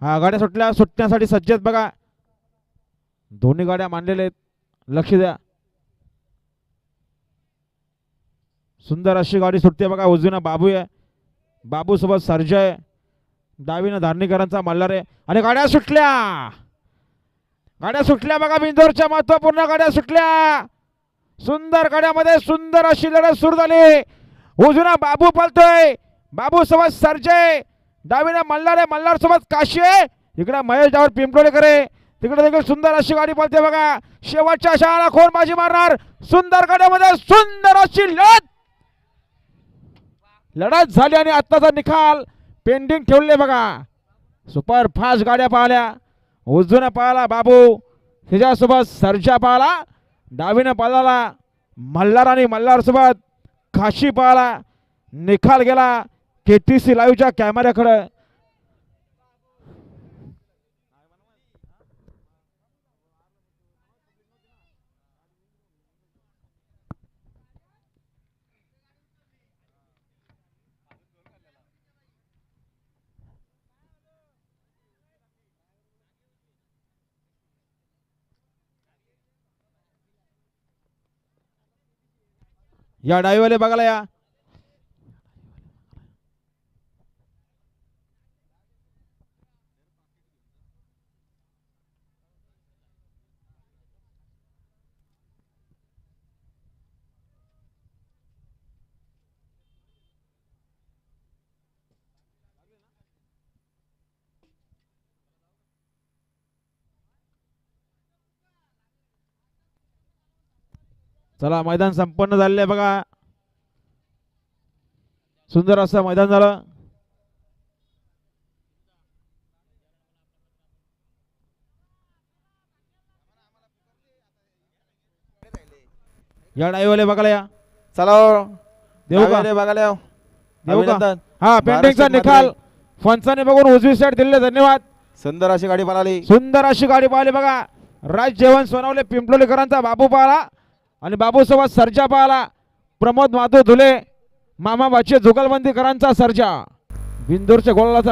हा गाड्या सुटण्यासाठी सज्ज आहेत बघा. दोन्ही गाड्या मांडलेल्या आहेत. लक्ष द्या. सुंदर अशी गाडी सुटते बघा. उजवीनं बाबू आहे. बाबू सोबत सर्जा आहे. डावीनं धारणीकरांचा मल्हार आहे. आणि गाड्या सुटल्या बघा. बिंदोरच्या महत्वपूर्ण गाड्या सुटल्या. सुंदर गाड्यामध्ये सुंदर अशी लढत सुरू झाली. उजवीनं बाबू पळतोय. बाबू सोबत सर्जा आहे. डावीनं मल्हार आहे. मल्हार सोबत काशी आहे. इकडे महेश डावर पिंपळेकर आहे. तिकडे देखील सुंदर अशी गाडी पळते बघा. शेवटच्या शाळा कोण बाजी मारणार. सुंदर गाड्यामध्ये सुंदर अशी लढत झाली आणि आत्ताचा निकाल पेंडिंग ठेवले बघा. सुपर फास्ट गाड्या पाहिल्या. उजवीनं पाहिला बाबू. त्याच्यासोबत सर्जा पाहिला. डावीनं पाहिला मल्हार आणि मल्हार सोबत काशी पाहिला. निकाल गेला KTC लाईव्हच्या कॅमेऱ्याकडे. या डाईवाले बघायला या. चला मैदान संपन्न झाले बघा. सुंदर असं मैदान झालं. या डाईवाले बघायला या. चला देऊ का बघायला देऊ का. हा पेंडिंगचा निकाल फंचाने बघून उजवी साईड दिले. धन्यवाद. सुंदर अशी गाडी पळाली. सुंदर अशी गाडी पाहिली बघा. राज जेवण सोनवले पिंपलोलीकरांचा बाबू पाहिला आणि बाबू सोबत सर्जा पाहिला. प्रमोद माधव धुले मामा बाचे जुगलबंदीकरांचा सर्जा. बिंदूरच्या गोळाचा